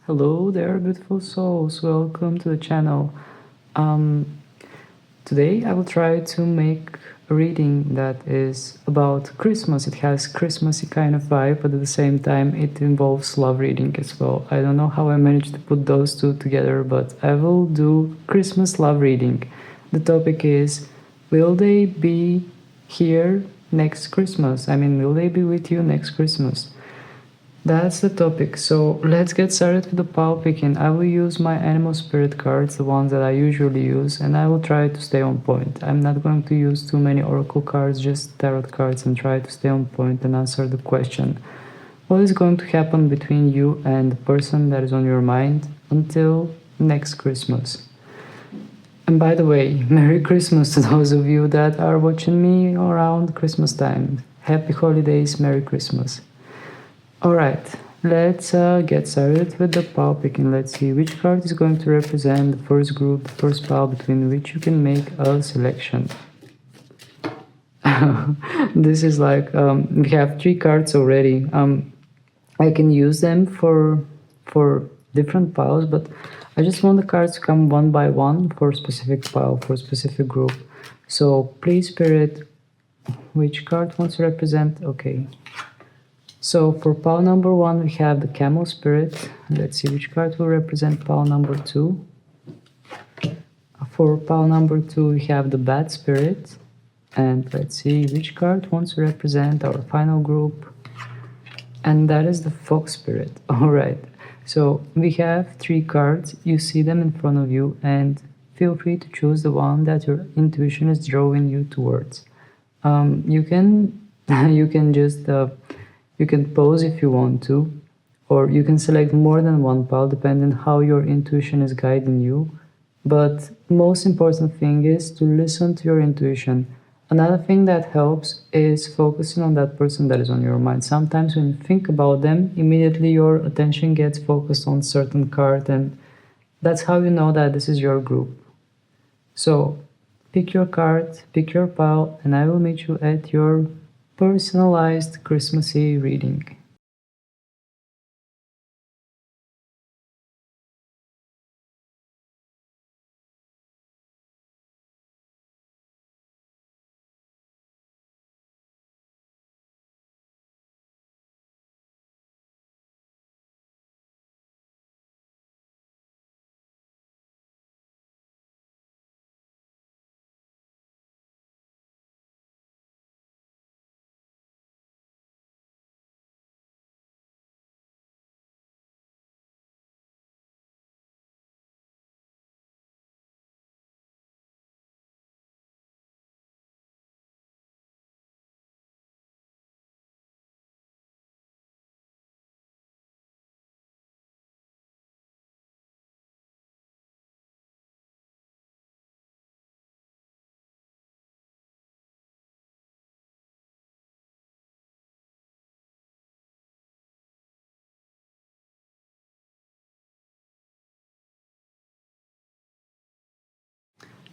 Hello there, beautiful souls. Welcome to the channel. Um, Today I will try to make a reading that is about Christmas. It has Christmassy kind of vibe, but at the same time it involves love reading as well. I don't know how I managed to put those two together, but I will do Christmas love reading. The topic is, will they be here next Christmas? I mean, will they be with you next Christmas? That's the topic. So let's get started with the pile picking. I will use my animal spirit cards, the ones that I usually use, and I will try to stay on point. I'm not going to use too many oracle cards, just tarot cards, and try to stay on point and answer the question. What is going to happen between you and the person that is on your mind until next Christmas? And by the way, Merry Christmas to those of you that are watching me around Christmas time. Happy holidays, Merry Christmas. Alright, let's get started with the pile picking. Let's see which card is going to represent the first group, the first pile between which you can make a selection. This is like, we have 3 cards already. I can use them for different piles, but I just want the cards to come one by one for a specific pile, for a specific group. So please, Spirit, which card wants to represent? Okay. So for pile number 1 we have the Camel Spirit. Let's see which card will represent pile number 2. For pile number 2 we have the Bat Spirit. And let's see which card wants to represent our final group. And that is the Fox Spirit. Alright, so we have 3 cards. You see them in front of you and feel free to choose the one that your intuition is drawing you towards. You can just you can pause if you want to, or you can select more than one pile depending how your intuition is guiding you. But most important thing is to listen to your intuition. Another thing that helps is focusing on that person that is on your mind. Sometimes when you think about them, immediately your attention gets focused on certain card, and that's how you know that this is your group. So pick your card, pick your pile, and I will meet you at your personalized Christmassy reading.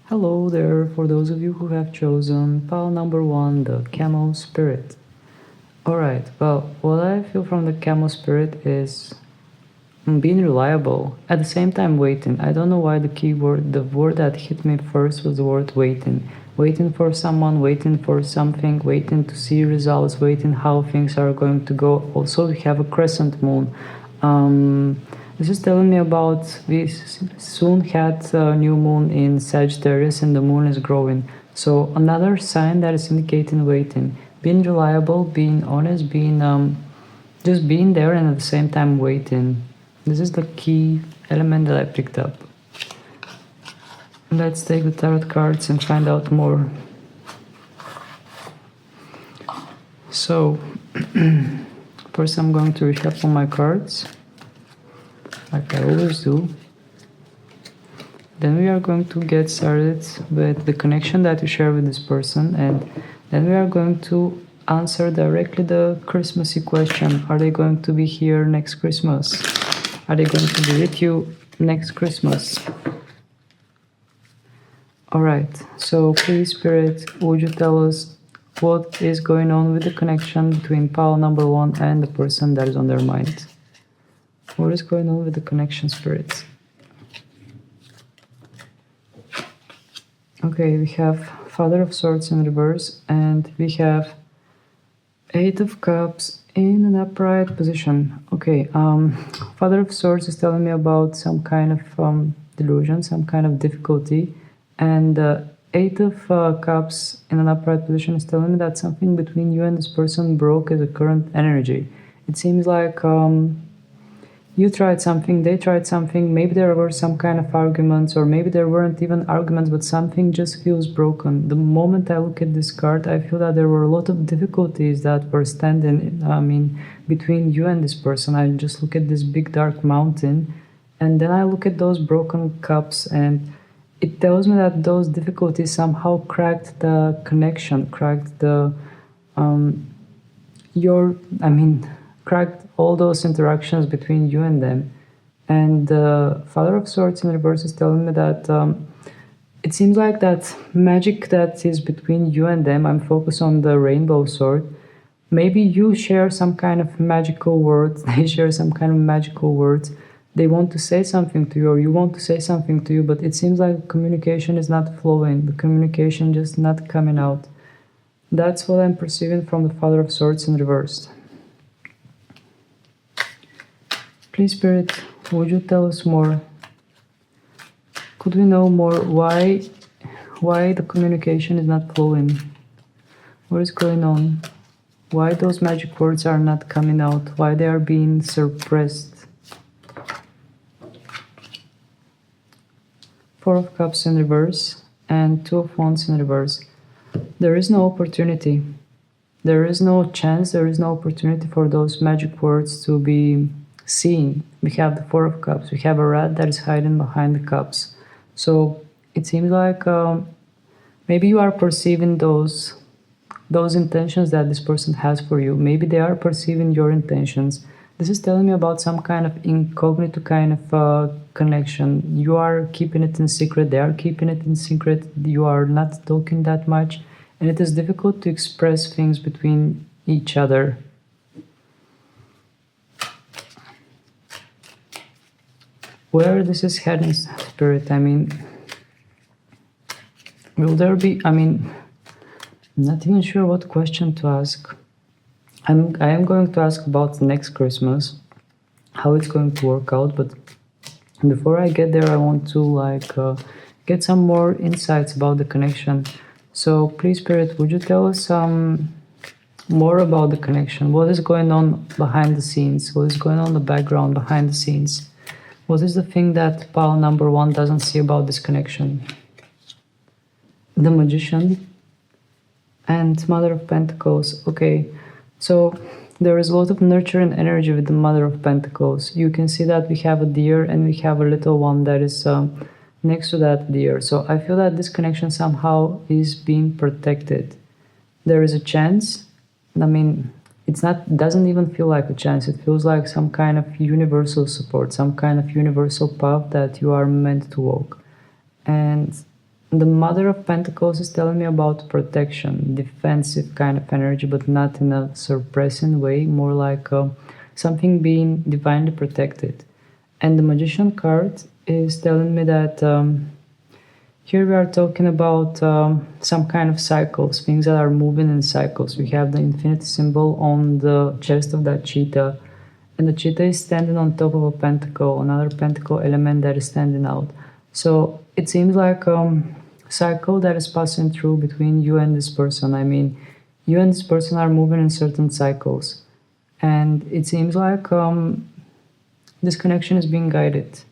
Hello there, for those of you who have chosen pile number 1, the Camel Spirit. Alright, well, what I feel from the Camel Spirit is being reliable, at the same time waiting. I don't know why the word that hit me first was the word waiting. Waiting for someone, waiting for something, waiting to see results, waiting how things are going to go. Also, we have a crescent moon. This is telling me about we soon had a new moon in Sagittarius and the moon is growing. So another sign that is indicating waiting. Being reliable, being honest, being just being there and at the same time waiting. This is the key element that I picked up. Let's take the tarot cards and find out more. So, first I'm going to reshuffle my cards, like I always do. Then we are going to get started with the connection that you share with this person, and then we are going to answer directly the Christmassy question. Are they going to be here next Christmas? Are they going to be with you next Christmas? Alright, so please, Spirit, would you tell us what is going on with the connection between pile number 1 and the person that is on their mind? What is going on with the connection, spirits? Okay, we have Father of Swords in reverse, and we have Eight of Cups in an upright position. Okay, Father of Swords is telling me about some kind of delusion, some kind of difficulty, and Eight of Cups in an upright position is telling me that something between you and this person broke as a current energy. It seems like you tried something, they tried something, maybe there were some kind of arguments, or maybe there weren't even arguments, but something just feels broken. The moment I look at this card, I feel that there were a lot of difficulties that were standing, between you and this person. I just look at this big dark mountain, and then I look at those broken cups, and it tells me that those difficulties somehow cracked the connection, cracked the, cracked all those interactions between you and them. And the Father of Swords in reverse is telling me that it seems like that magic that is between you and them, I'm focused on the rainbow sword. Maybe you share some kind of magical words, they share some kind of magical words. They want to say something to you, or you want to say something to you, but it seems like communication is not flowing, the communication just not coming out. That's what I'm perceiving from the Father of Swords in reverse. Please, Spirit, would you tell us more? Could we know more why the communication is not flowing? What is going on? Why those magic words are not coming out? Why they are being suppressed? Four of Cups in reverse and Two of Wands in reverse. There is no opportunity. There is no chance, there is no opportunity for those magic words to be seen. We have the Four of Cups. We have a rat that is hiding behind the cups. So it seems like maybe you are perceiving those intentions that this person has for you. Maybe they are perceiving your intentions. This is telling me about some kind of incognito kind of connection. You are keeping it in secret. They are keeping it in secret. You are not talking that much. And it is difficult to express things between each other. Where this is heading, Spirit, will there be, I'm not even sure what question to ask. I am going to ask about next Christmas, how it's going to work out, but before I get there, I want to get some more insights about the connection. So please, Spirit, would you tell us more about the connection? What is going on behind the scenes? What is going on in the background behind the scenes? What is the thing that pile number one doesn't see about this connection? The Magician and Mother of Pentacles. Okay, so there is a lot of nurturing energy with the Mother of Pentacles. You can see that we have a deer and we have a little one that is next to that deer. So I feel that this connection somehow is being protected. There is a chance. Doesn't even feel like a chance. It feels like some kind of universal support, some kind of universal path that you are meant to walk. And the Mother of Pentacles is telling me about protection, defensive kind of energy, but not in a suppressing way, more like something being divinely protected. And the Magician card is telling me that here we are talking about some kind of cycles, things that are moving in cycles. We have the infinity symbol on the chest of that cheetah, and the cheetah is standing on top of a pentacle, another pentacle element that is standing out. So it seems like a cycle that is passing through between you and this person. You and this person are moving in certain cycles, and it seems like this connection is being guided.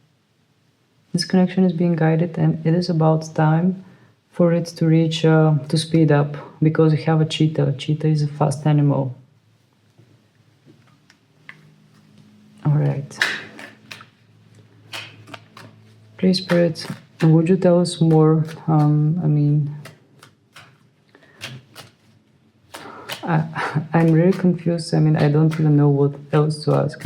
This connection is being guided, and it is about time for it to reach, to speed up, because we have a cheetah. Cheetah is a fast animal. All right. Please, Spirit, would you tell us more? I'm really confused. I don't even know what else to ask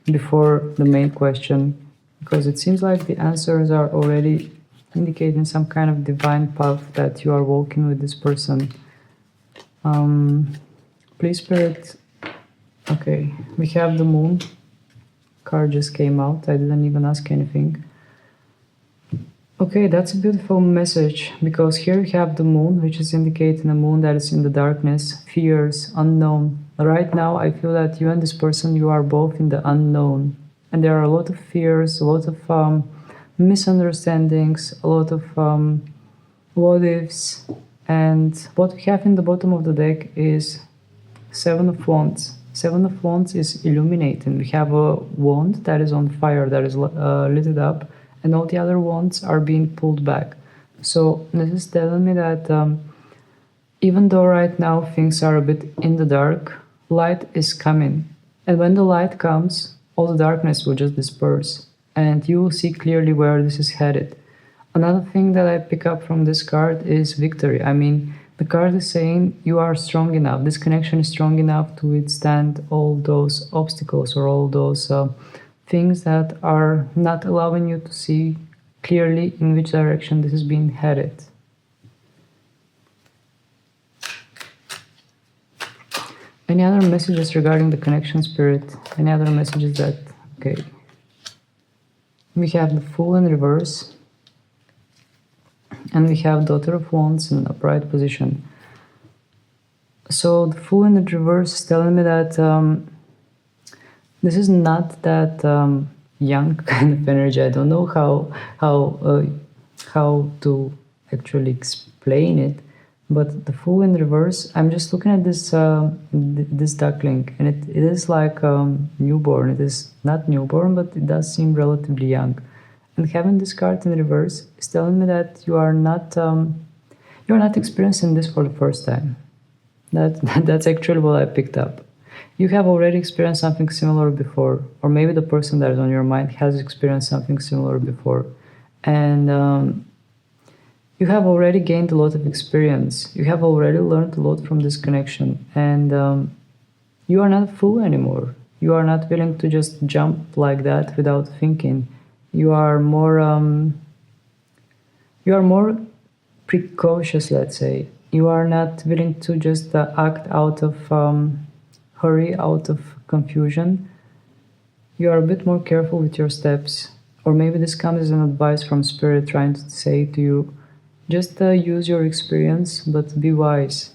before the main question. Because it seems like the answers are already indicating some kind of divine path that you are walking with this person. Please, Spirit. Okay, we have the Moon. card just came out. I didn't even ask anything. Okay, that's a beautiful message, because here you have the moon, which is indicating a moon that is in the darkness, fears, unknown. Right now, I feel that you and this person, you are both in the unknown. And there are a lot of fears, a lot of misunderstandings, a lot of what ifs. And what we have in the bottom of the deck is Seven of Wands. Seven of Wands is illuminating. We have a wand that is on fire, that is lit up, and all the other wands are being pulled back. So this is telling me that even though right now things are a bit in the dark, light is coming. And when the light comes, all the darkness will just disperse, and you will see clearly where this is headed. Another thing that I pick up from this card is victory. I mean, the card is saying you are strong enough. This connection is strong enough to withstand all those obstacles or all those things that are not allowing you to see clearly in which direction this is being headed. Any other messages regarding the connection, Spirit? Any other messages that... Okay. We have the Fool in reverse. And we have Daughter of Wands in an upright position. So the Fool in the reverse is telling me that this is not that young kind of energy. I don't know how to actually explain it. But the Fool in reverse, I'm just looking at this this duckling, and it is like newborn. It is not newborn, but it does seem relatively young. And having this card in reverse is telling me that you are not experiencing this for the first time. That's actually what I picked up. You have already experienced something similar before, or maybe the person that is on your mind has experienced something similar before, and you have already gained a lot of experience. You have already learned a lot from this connection, and you are not a fool anymore. You are not willing to just jump like that without thinking. You are more precautious, let's say. You are not willing to just act out of hurry, out of confusion. You are a bit more careful with your steps. Or maybe this comes as an advice from Spirit trying to say to you, just use your experience, but be wise.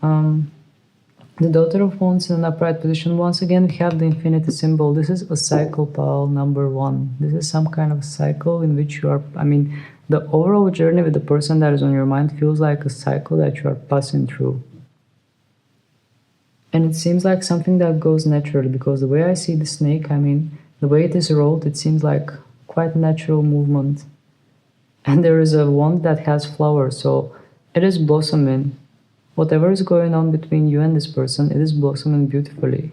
The Daughter of Wands in an upright position. Once again, we have the infinity symbol. This is a cycle, pal, number one. This is some kind of cycle in which you are, I mean, the overall journey with the person that is on your mind feels like a cycle that you are passing through. And it seems like something that goes naturally, because the way I see the snake, I mean, the way it is rolled, it seems like quite natural movement. And there is a wand that has flowers, so it is blossoming. Whatever is going on between you and this person, it is blossoming beautifully.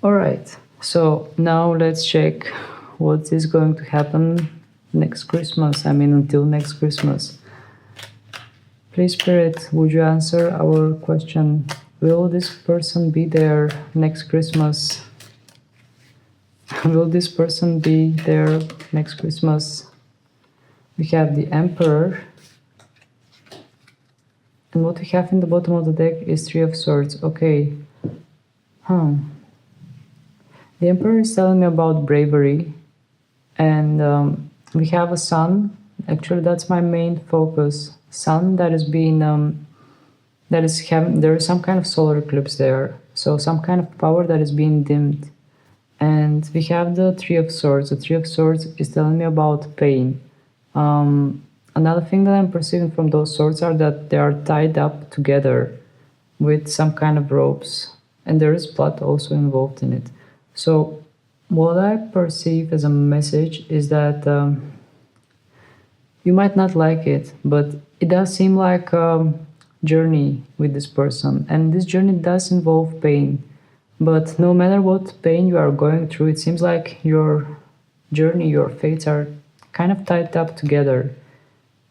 Alright, so now let's check what is going to happen next Christmas. I mean, until next Christmas. Please, Spirit, would you answer our question? Will this person be there next Christmas? Will this person be there next Christmas? We have the Emperor. And what we have in the bottom of the deck is Three of Swords. Okay. The Emperor is telling me about bravery. And we have a sun. Actually, that's my main focus. Sun that is being... there is some kind of solar eclipse there. So some kind of power that is being dimmed. And we have the Three of Swords. The Three of Swords is telling me about pain. Another thing that I'm perceiving from those swords are that they are tied up together with some kind of ropes, and there is blood also involved in it. So what I perceive as a message is that you might not like it, but it does seem like a journey with this person, and this journey does involve pain. But no matter what pain you are going through, it seems like your journey, your fates are kind of tied up together.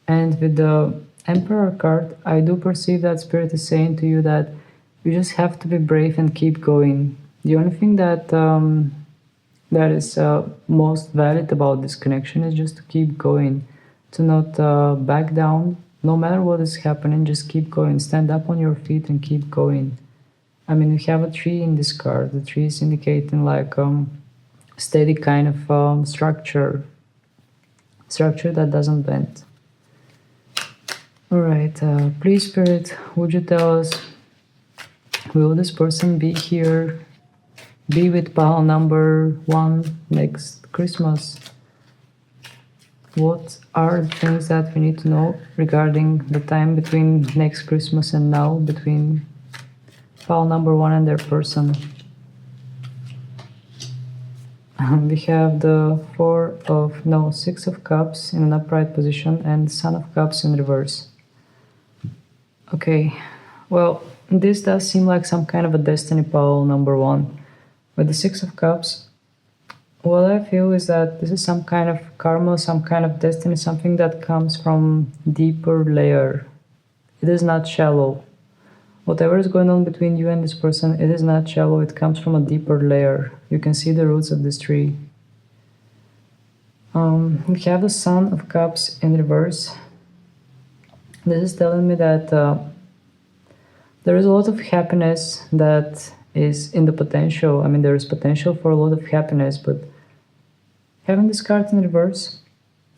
And with the Emperor card, I do perceive that Spirit is saying to you that you just have to be brave and keep going. The only thing that that is most valid about this connection is just to keep going, to not back down. No matter what is happening, just keep going. Stand up on your feet and keep going. I mean, we have a tree in this card. The tree is indicating like steady kind of structure that doesn't bend. All right, please, Spirit, would you tell us, will this person be here, be with pile number 1 next Christmas? What are the things that we need to know regarding the time between next Christmas and now, between pile number 1 and their person? We have the Six of Cups in an upright position and Son of Cups in reverse. Okay, well, this does seem like some kind of a destiny pile number 1. With the Six of Cups, what I feel is that this is some kind of karma, some kind of destiny, something that comes from deeper layer. It is not shallow. Whatever is going on between you and this person, it is not shallow, it comes from a deeper layer. You can see the roots of this tree. We have the Son of Cups in reverse. This is telling me that there is a lot of happiness that is in the potential. I mean, there is potential for a lot of happiness, but having this card in reverse,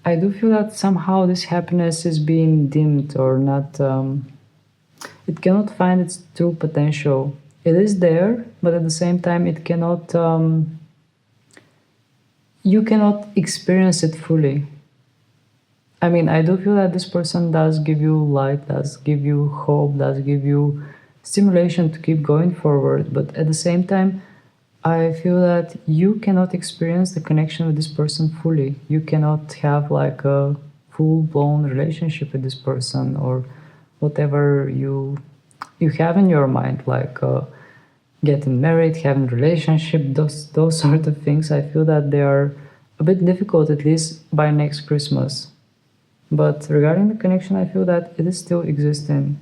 I do feel that somehow this happiness is being dimmed or not. It cannot find its true potential. It is there, but at the same time, it cannot. You cannot experience it fully. I mean, I do feel that this person does give you light, does give you hope, does give you stimulation to keep going forward, but at the same time, I feel that you cannot experience the connection with this person fully. You cannot have like a full-blown relationship with this person or whatever you have in your mind, like getting married, having a relationship, those sort of things. I feel that they are a bit difficult, at least by next Christmas. But regarding the connection, I feel that it is still existing.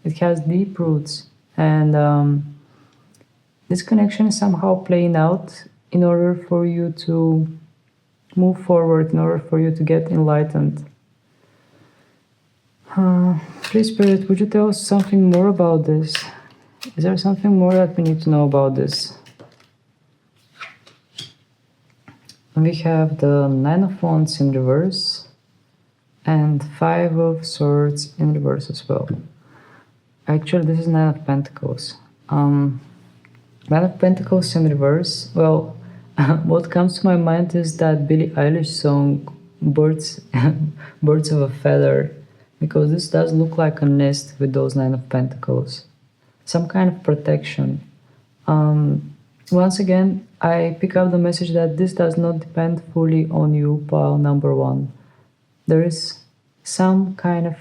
It has deep roots, and this connection is somehow playing out in order for you to move forward, in order for you to get enlightened. Please, Spirit, would you tell us something more about this? Is there something more that we need to know about this? We have the Nine of Wands in reverse and Five of Swords in reverse as well. Actually, this is Nine of Pentacles. Nine of Pentacles in reverse. Well, what comes to my mind is that Billie Eilish song, Birds of a Feather, because this does look like a nest with those Nine of Pentacles. Some kind of protection. Once again, I pick up the message that this does not depend fully on you, pile number 1. There is some kind of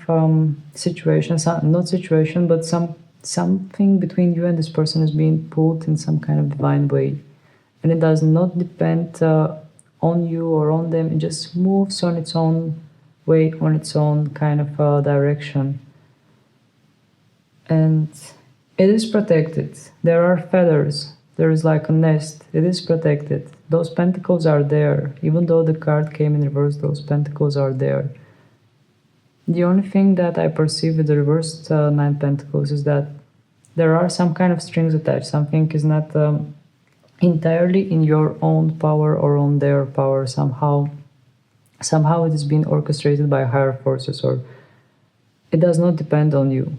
situation, not situation, but something between you and this person is being pulled in some kind of divine way. And it does not depend on you or on them, it just moves on its own way, on its own kind of direction. And it is protected. There are feathers. There is like a nest. It is protected. Those pentacles are there. Even though the card came in reverse, those pentacles are there. The only thing that I perceive with the reversed Nine Pentacles is that there are some kind of strings attached. Something is not entirely in your own power or on their power. Somehow it is being orchestrated by higher forces, or it does not depend on you.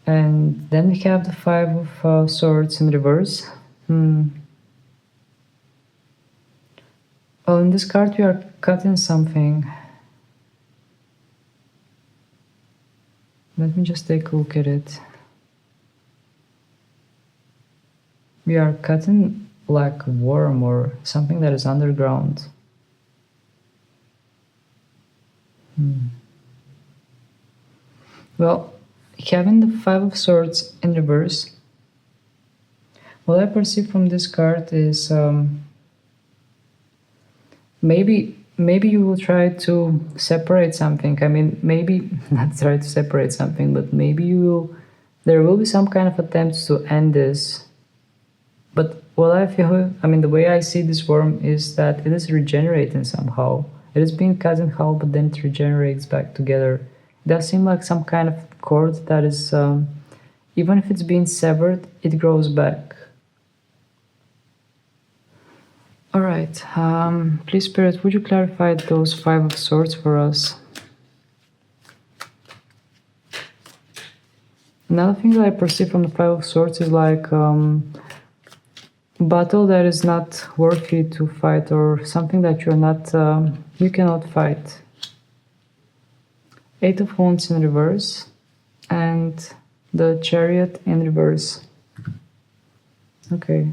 And then we have the Five of Swords in reverse. Oh, in this card we are cutting something. Let me just take a look at it. We are cutting like a worm or something that is underground. Well, having the Five of Swords in reverse, what I perceive from this card is maybe you will try to separate something. I mean, maybe not try to separate something, but maybe there will be some kind of attempts to end this. But what I feel, I mean, the way I see this worm is that it is regenerating somehow. It is being cut in half, but then it regenerates back together. It does seem like some kind of cord that is Even if it's been severed, it grows back. Alright, please Spirit, would you clarify those 5 of Swords for us? Another thing that I perceive from the 5 of Swords is like battle that is not worthy to fight, or something that you're not, you cannot fight. 8 of Wands in reverse, and the Chariot in reverse. Okay.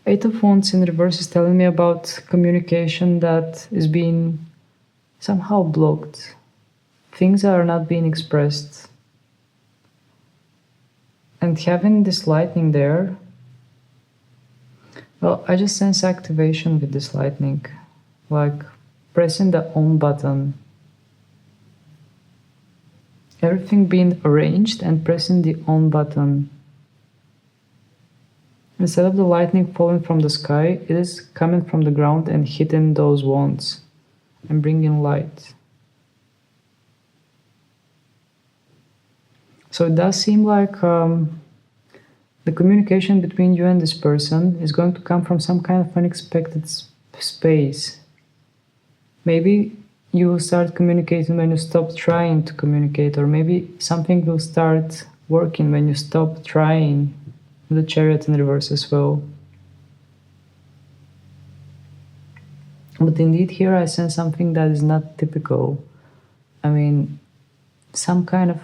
8 of Wands in reverse is telling me about communication that is being somehow blocked. Things are not being expressed. And having this lightning there, well, I just sense activation with this lightning, like pressing the on button. Everything being arranged and pressing the on button. Instead of the lightning falling from the sky, it is coming from the ground and hitting those wands and bringing light. So it does seem like the communication between you and this person is going to come from some kind of unexpected space. Maybe you will start communicating when you stop trying to communicate, or maybe something will start working when you stop trying. The Chariot in reverse as well. But indeed here I sense something that is not typical. I mean, some kind of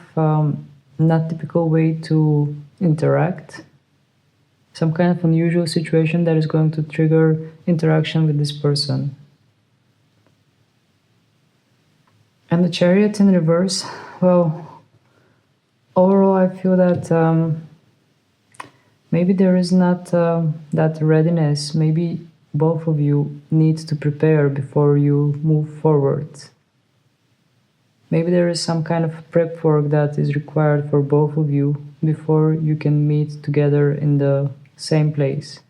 not typical way to interact. Some kind of unusual situation that is going to trigger interaction with this person. And the Chariot in reverse, well, overall I feel that maybe there is not that readiness. Maybe both of you need to prepare before you move forward. Maybe there is some kind of prep work that is required for both of you before you can meet together in the same place,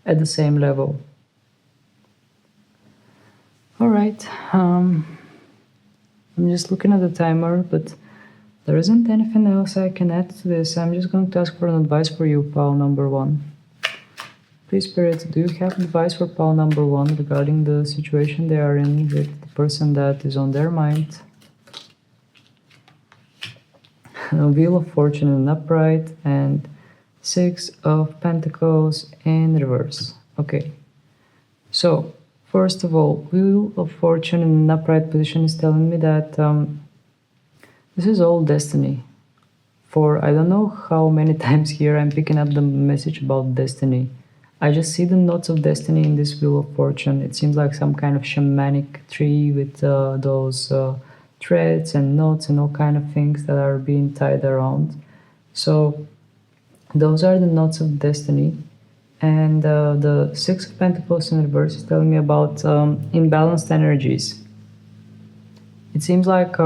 at the same level. Alright, I'm just looking at the timer, but there isn't anything else I can add to this. I'm just going to ask for an advice for you, pal number 1. Please, Spirit, do you have advice for pal number 1 regarding the situation they are in with the person that is on their mind? A Wheel of Fortune in upright and 6 of Pentacles in reverse. Okay, so first of all, Wheel of Fortune in an upright position is telling me that this is all destiny. For I don't know how many times here I'm picking up the message about destiny. I just see the knots of destiny in this Wheel of Fortune. It seems like some kind of shamanic tree with those threads and knots and all kind of things that are being tied around. So those are the knots of destiny. And the 6 of Pentacles in reverse is telling me about imbalanced energies. It seems like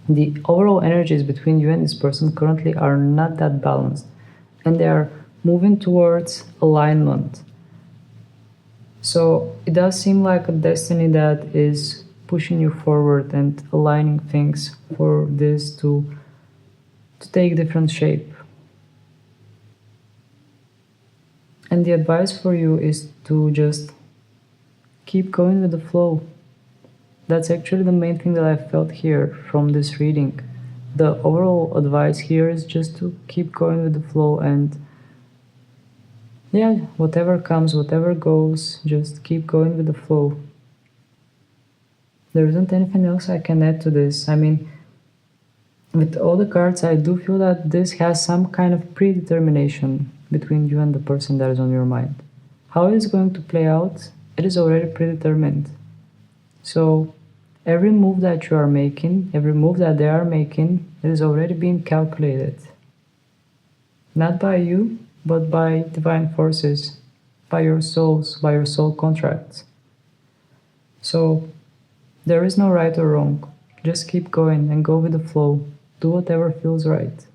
the overall energies between you and this person currently are not that balanced, and they are moving towards alignment. So it does seem like a destiny that is pushing you forward and aligning things for this to take different shape. And the advice for you is to just keep going with the flow. That's actually the main thing that I felt here from this reading. The overall advice here is just to keep going with the flow, and yeah, whatever comes, whatever goes, just keep going with the flow. There isn't anything else I can add to this. I mean, with all the cards, I do feel that this has some kind of predetermination between you and the person that is on your mind. How it is going to play out, it is already predetermined. So every move that you are making, every move that they are making, it is already being calculated. Not by you, but by divine forces, by your souls, by your soul contracts. So there is no right or wrong. Just keep going and go with the flow. Do whatever feels right.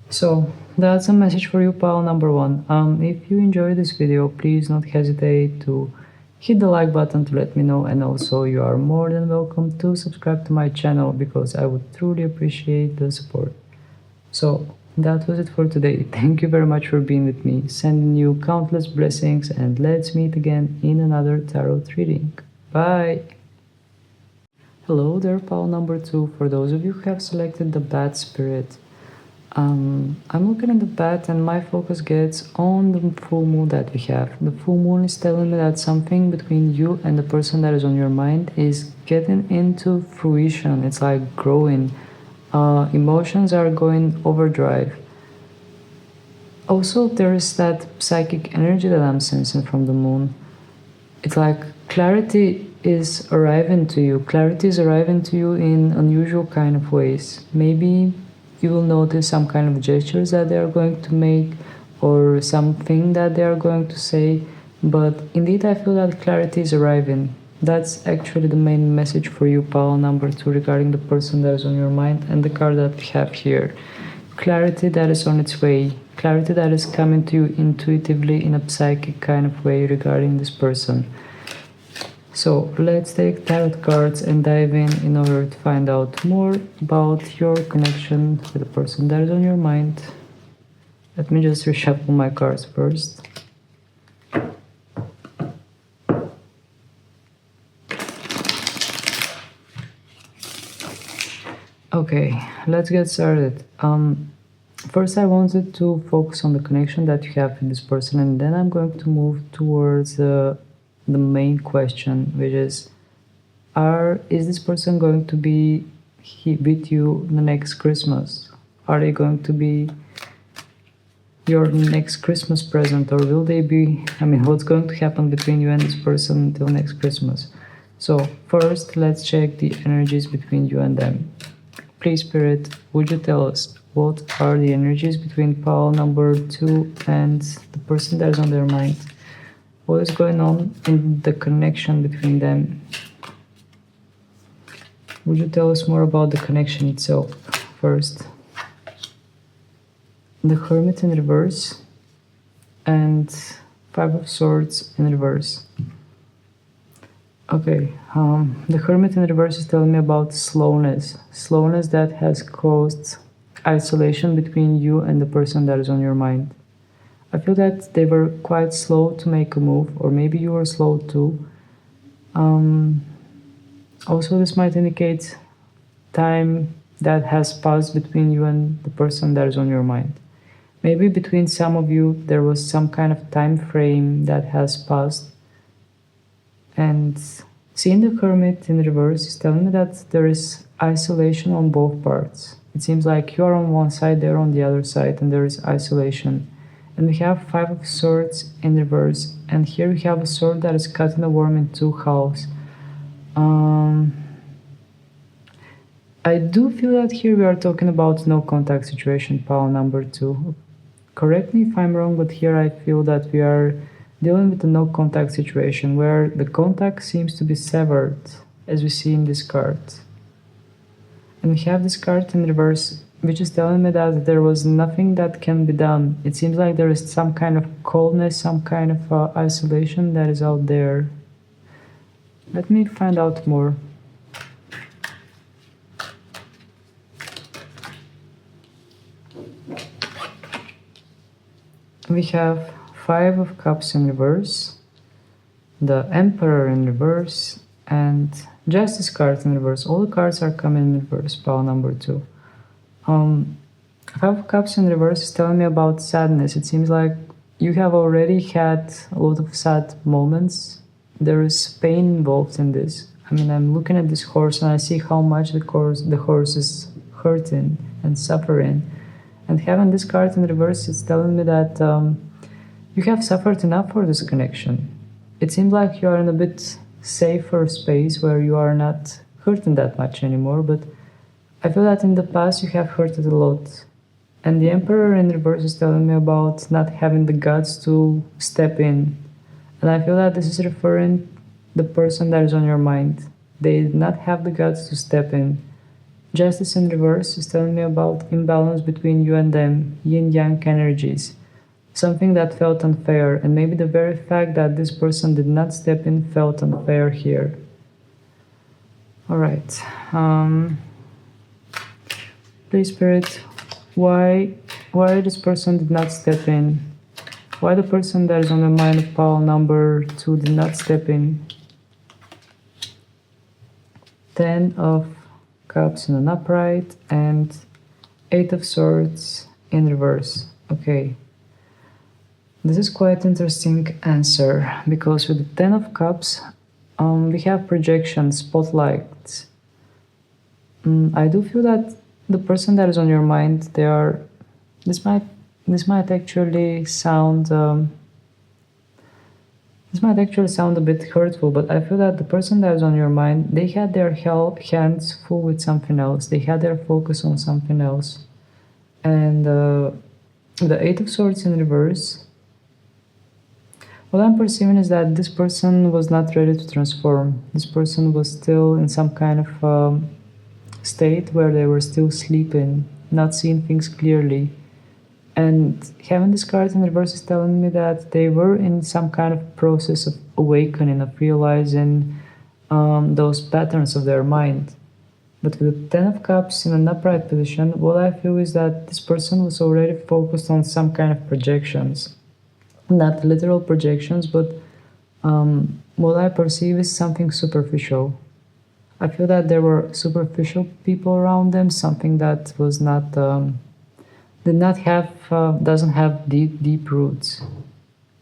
So that's a message for you, pal number 1. If you enjoyed this video, please don't hesitate to hit the like button to let me know, and also you are more than welcome to subscribe to my channel because I would truly appreciate the support. So that was it for today. Thank you very much for being with me, sending you countless blessings, and let's meet again in another tarot reading. Bye! Hello there, pile number 2. For those of you who have selected the Bat Spirit, I'm looking at the bat and my focus gets on the full moon that we have. The full moon is telling me that something between you and the person that is on your mind is getting into fruition. It's like growing. Emotions are going overdrive. Also, there is that psychic energy that I'm sensing from the moon. It's like clarity is arriving to you. Clarity is arriving to you in unusual kind of ways. Maybe you will notice some kind of gestures that they are going to make or something that they are going to say. But indeed, I feel that clarity is arriving. That's actually the main message for you, pile number 2, regarding the person that is on your mind and the card that we have here. Clarity that is on its way. Clarity that is coming to you intuitively in a psychic kind of way regarding this person. So let's take tarot cards and dive in order to find out more about your connection with the person that is on your mind. Let me just reshuffle my cards first. Okay, let's get started. First I wanted to focus on the connection that you have with this person, and then I'm going to move towards the main question, which is this person going to be with you the next Christmas? Are they going to be your next Christmas present, or will they be, what's going to happen between you and this person until next Christmas? So first, let's check the energies between you and them. Please, Spirit, would you tell us what are the energies between pile number 2 and the person that is on their mind? What is going on in the connection between them? Would you tell us more about the connection itself first? The Hermit in reverse and 5 of Swords in reverse. Okay, the Hermit in reverse is telling me about slowness. Slowness that has caused isolation between you and the person that is on your mind. I feel that they were quite slow to make a move, or maybe you were slow too. Also, this might indicate time that has passed between you and the person that is on your mind. Maybe between some of you there was some kind of time frame that has passed. And seeing the Hermit in reverse is telling me that there is isolation on both parts. It seems like you are on one side, they're on the other side, and there is isolation. And we have 5 of Swords in reverse, and here we have a sword that is cutting a worm in 2 halves. I do feel that here we are talking about no contact situation, pile number 2. Correct me if I'm wrong, but here I feel that we are dealing with a no contact situation where the contact seems to be severed, as we see in this card. And we have this card in reverse, which is telling me that there was nothing that can be done. It seems like there is some kind of coldness, some kind of isolation that is out there. Let me find out more. We have 5 of Cups in reverse, the Emperor in reverse, and Justice card in reverse. All the cards are coming in reverse, pile number 2. 5 of Cups in reverse is telling me about sadness. It seems like you have already had a lot of sad moments. There is pain involved in this. I'm looking at this horse and I see how much the horse is hurting and suffering. And having this card in reverse is telling me that you have suffered enough for this connection. It seems like you are in a bit safer space where you are not hurting that much anymore, but I feel that in the past you have hurted a lot. And the Emperor in reverse is telling me about not having the guts to step in. And I feel that this is referring the person that is on your mind. They did not have the guts to step in. Justice in reverse is telling me about imbalance between you and them, yin-yang energies. something that felt unfair, and maybe the very fact that this person did not step in felt unfair here. All right. Please, Spirit, why this person did not step in? Why the person that is on the mind of pile number 2 did not step in? 10 of Cups in an upright and 8 of Swords in reverse. Okay. This is quite interesting answer, because with the 10 of Cups, we have projection, spotlights. I do feel that the person that is on your mind, they are. This might actually sound. This might actually sound a bit hurtful, but I feel that the person that is on your mind, they had their hands full with something else. They had their focus on something else, and the 8 of Swords in reverse. What I'm perceiving is that this person was not ready to transform. This person was still in some kind of state where they were still sleeping, not seeing things clearly. And having this card in reverse is telling me that they were in some kind of process of awakening, of realizing those patterns of their mind. But with the 10 of Cups in an upright position, what I feel is that this person was already focused on some kind of projections. Not literal projections, but what I perceive is something superficial. I feel that there were superficial people around them, something that was not, doesn't have deep roots.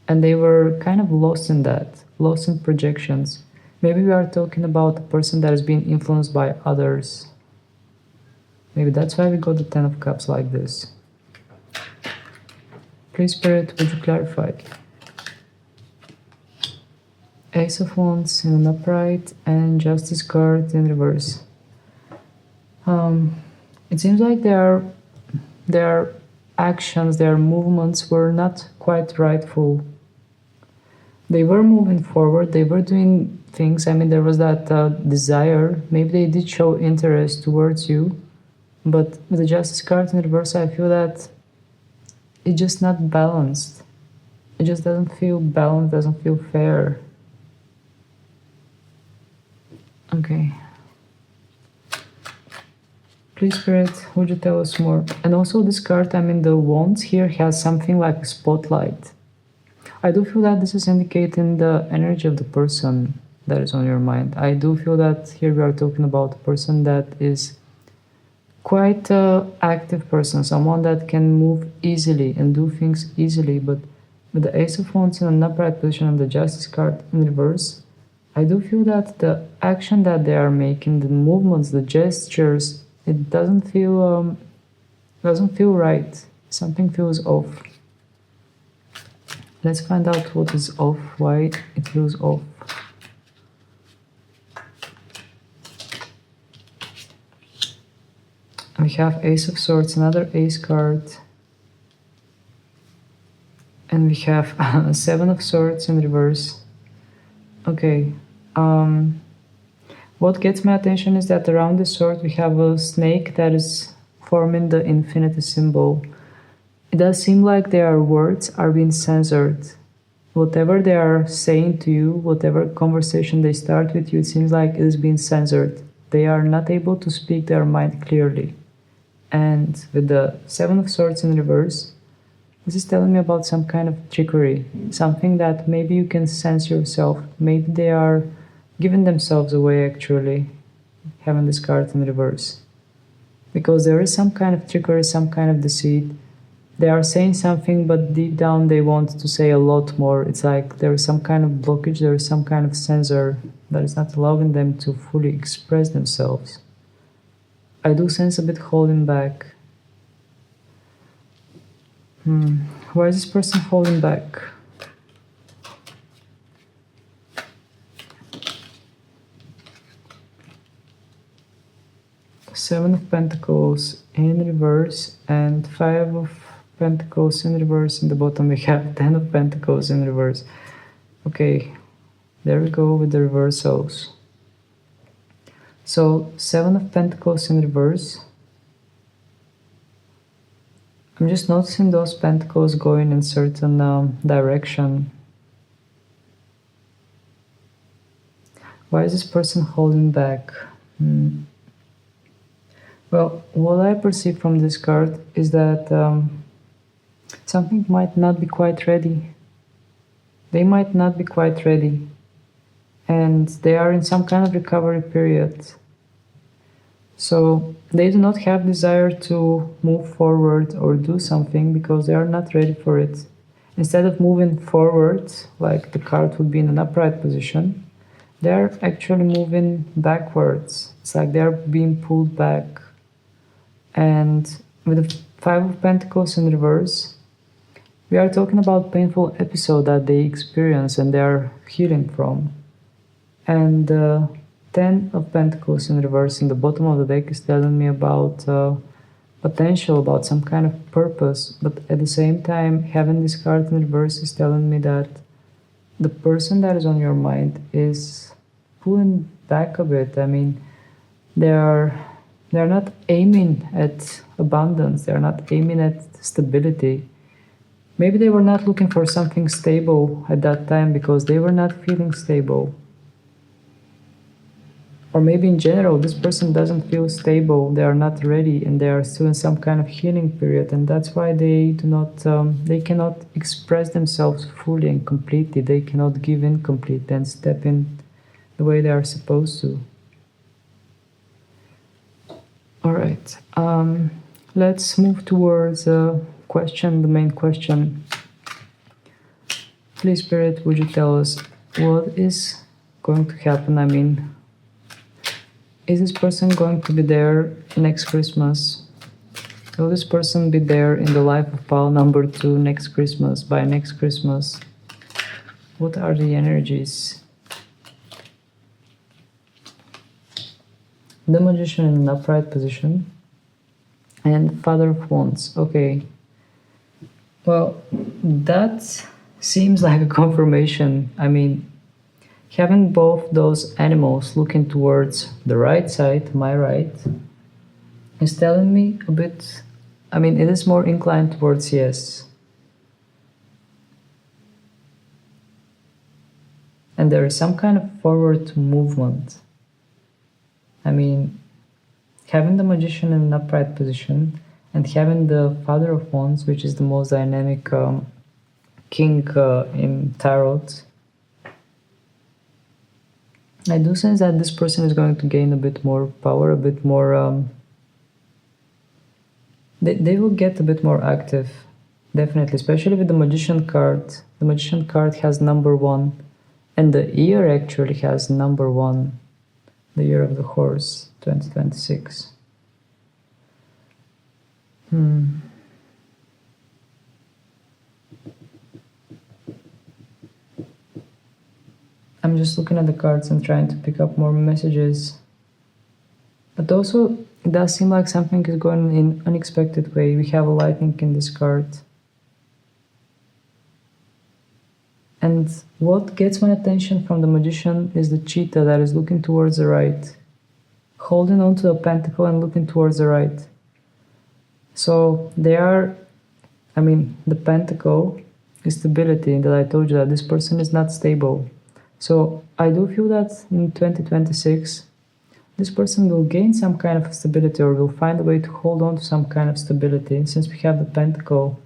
And they were kind of lost in that, lost in projections. Maybe we are talking about a person that is being influenced by others. Maybe that's why we got the 10 of Cups like this. Please, Spirit, would you clarify? Ace of Wands in an upright and Justice card in reverse. It seems like their actions, their movements were not quite rightful. They were moving forward, they were doing things. I mean, there was that desire. Maybe they did show interest towards you, but with the Justice card in reverse, I feel that it's just not balanced. It just doesn't feel balanced, doesn't feel fair. Okay. Please, Spirit, would you tell us more? And also this card, I mean, the Wands here has something like a spotlight. I do feel that this is indicating the energy of the person that is on your mind. I do feel that here we are talking about a person that is quite an active person, someone that can move easily and do things easily, but with the Ace of Wands in an upright position and the Justice card in reverse, I do feel that the action that they are making, the movements, the gestures, it doesn't feel right. Something feels off. Let's find out what is off, why it feels off. We have Ace of Swords, another Ace card. And we have 7 of Swords in reverse. Okay. What gets my attention is that around the sword we have a snake that is forming the infinity symbol. It does seem like their words are being censored. Whatever they are saying to you, whatever conversation they start with you, it seems like it is being censored. They are not able to speak their mind clearly. And with the 7 of Swords in reverse, this is telling me about some kind of trickery, something that maybe you can sense yourself. Maybe they are giving themselves away, actually, having this card in reverse. Because there is some kind of trickery, some kind of deceit. They are saying something, but deep down they want to say a lot more. It's like there is some kind of blockage, there is some kind of censor that is not allowing them to fully express themselves. I do sense a bit holding back. Why is this person holding back? Seven of Pentacles in reverse and 5 of Pentacles in reverse. In the bottom we have 10 of Pentacles in reverse. Okay, there we go with the reversals. So 7 of Pentacles in reverse. I'm just noticing those pentacles going in certain direction. Why is this person holding back? Well, what I perceive from this card is that something might not be quite ready. They might not be quite ready. And they are in some kind of recovery period. So they do not have desire to move forward or do something because they are not ready for it. Instead of moving forward, like the card would be in an upright position, they are actually moving backwards. It's like they are being pulled back. And with the Five of Pentacles in reverse, we are talking about painful episode that they experience and they are healing from. And Ten of Pentacles in reverse in the bottom of the deck is telling me about potential, about some kind of purpose. But at the same time, having this card in reverse is telling me that the person that is on your mind is pulling back a bit. I mean, they're not aiming at abundance. They're not aiming at stability. Maybe they were not looking for something stable at that time because they were not feeling stable. Or maybe in general, this person doesn't feel stable, they are not ready, and they are still in some kind of healing period, and that's why they do not, they cannot express themselves fully and completely. They cannot give in completely and step in the way they are supposed to. All right, let's move towards the main question. Please, Spirit, would you tell us what is going to happen? I mean, is this person going to be there next Christmas? Will this person be there in the life of pile number 2 next Christmas, by next Christmas? What are the energies? The Magician in an upright position. And Father of Wands. Okay. Well, that seems like a confirmation. I mean, having both those animals looking towards the right side, my right, is telling me a bit, I mean, it is more inclined towards yes. And there is some kind of forward movement. I mean, having the Magician in an upright position and having the Father of Wands, which is the most dynamic king in tarot, I do sense that this person is going to gain a bit more power, a bit more... They will get a bit more active, definitely, especially with the Magician card. The Magician card has number 1, and the year actually has number 1, the year of the horse, 2026. I'm just looking at the cards and trying to pick up more messages. But also, it does seem like something is going in an unexpected way. We have a lightning in this card. And what gets my attention from the Magician is the cheetah that is looking towards the right, holding on to a pentacle and looking towards the right. So they are, I mean, the pentacle is stability, that I told you that this person is not stable. So I do feel that in 2026, this person will gain some kind of stability or will find a way to hold on to some kind of stability, since we have the pentacle.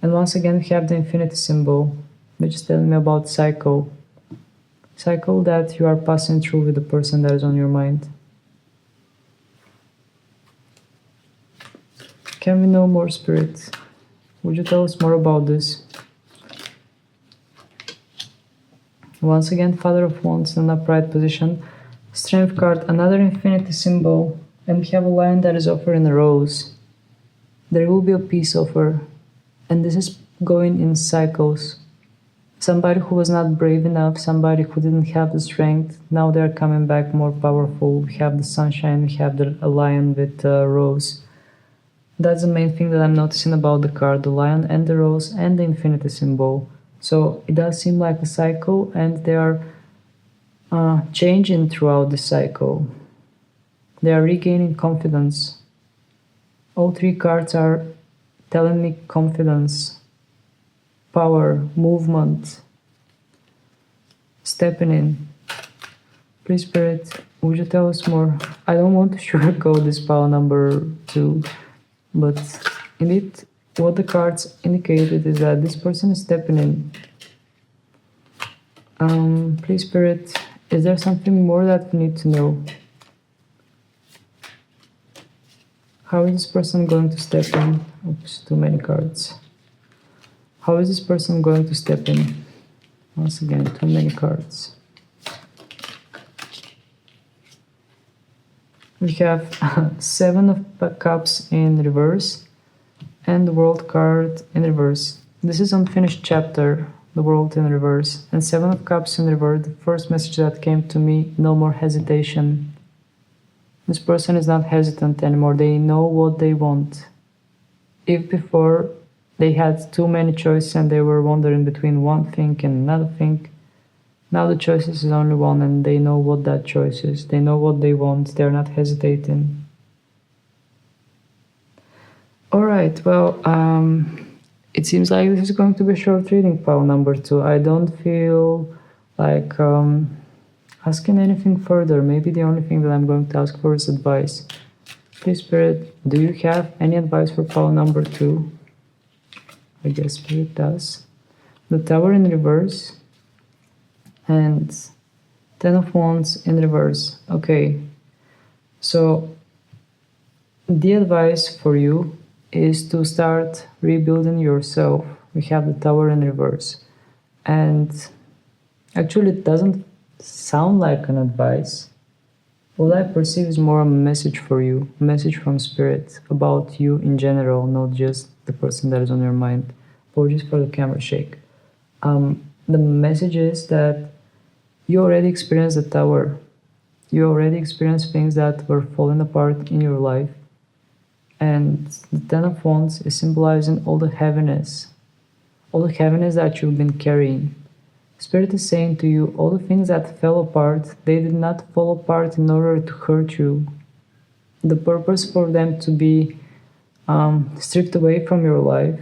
And once again, we have the infinity symbol, which is telling me about cycle. Cycle that you are passing through with the person that is on your mind. Can we know more, Spirit? Would you tell us more about this? Once again, Father of Wands in an upright position. Strength card, another infinity symbol, and we have a lion that is offering a rose. There will be a peace offer, and this is going in cycles. Somebody who was not brave enough, somebody who didn't have the strength, now they're coming back more powerful. We have the sunshine, we have a lion with a rose. That's the main thing that I'm noticing about the card, the lion and the rose and the infinity symbol. So it does seem like a cycle, and they are changing throughout the cycle. They are regaining confidence. All 3 cards are telling me confidence, power, movement, stepping in. Please, Spirit, would you tell us more? I don't want to sugarcoat this pile number 2, but indeed, what the cards indicated is that this person is stepping in. Please, Spirit, is there something more that we need to know? How is this person going to step in? Oops, too many cards. How is this person going to step in? Once again, too many cards. We have 7 of Cups in reverse and the World card in reverse. This is unfinished chapter, the World in reverse, and 7 of Cups in reverse. The first message that came to me: no more hesitation. This person is not hesitant anymore. They know what they want. If before they had too many choices and they were wandering between one thing and another thing, now the choices is only one and they know what that choice is. They know what they want. They're not hesitating. Alright, well, it seems like this is going to be a short reading, pile number 2. I don't feel like asking anything further. Maybe the only thing that I'm going to ask for is advice. Please, Spirit, do you have any advice for pile number 2? I guess Spirit does. The Tower in reverse and 10 of Wands in reverse. Okay, so the advice for you is to start rebuilding yourself. We have the Tower in reverse, and actually it doesn't sound like an advice. What I perceive is more a message for you, a message from Spirit about you in general, not just the person that is on your mind. Apologies for the camera shake. The message is that you already experienced the Tower. You already experienced things that were falling apart in your life. And the 10 of Wands is symbolizing all the heaviness that you've been carrying. Spirit is saying to you, all the things that fell apart, they did not fall apart in order to hurt you. The purpose for them to be stripped away from your life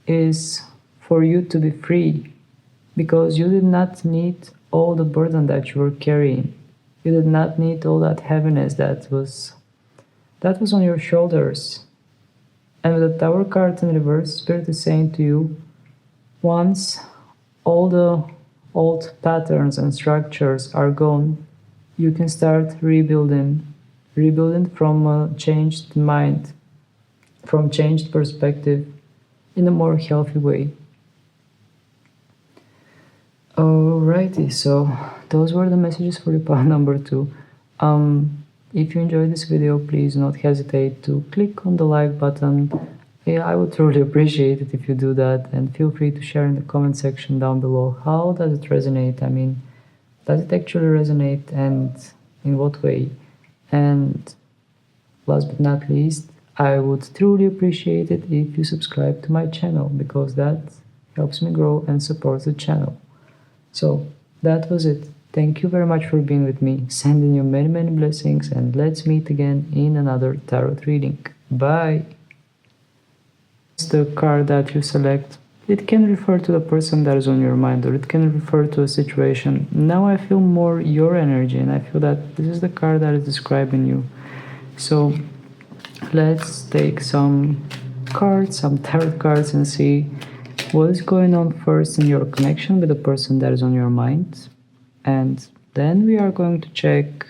is for you to be free, because you did not need all the burden that you were carrying. You did not need all that heaviness that was on your shoulders. And with the Tower card in reverse, Spirit is saying to you, once all the old patterns and structures are gone, you can start rebuilding from a changed mind, from changed perspective, in a more healthy way. Alrighty, so those were the messages for the pile number 2. If you enjoyed this video, please do not hesitate to click on the like button. Yeah, I would truly appreciate it if you do that, and feel free to share in the comment section down below. How does it resonate? I mean, does it actually resonate, and in what way? And last but not least, I would truly appreciate it if you subscribe to my channel, because that helps me grow and supports the channel. So that was it. Thank you very much for being with me, sending you many, many blessings, and let's meet again in another tarot reading. Bye! The card that you select, it can refer to the person that is on your mind, or it can refer to a situation. Now I feel more your energy, and I feel that this is the card that is describing you. So let's take some cards, some tarot cards, and see what is going on first in your connection with the person that is on your mind. And then we are going to check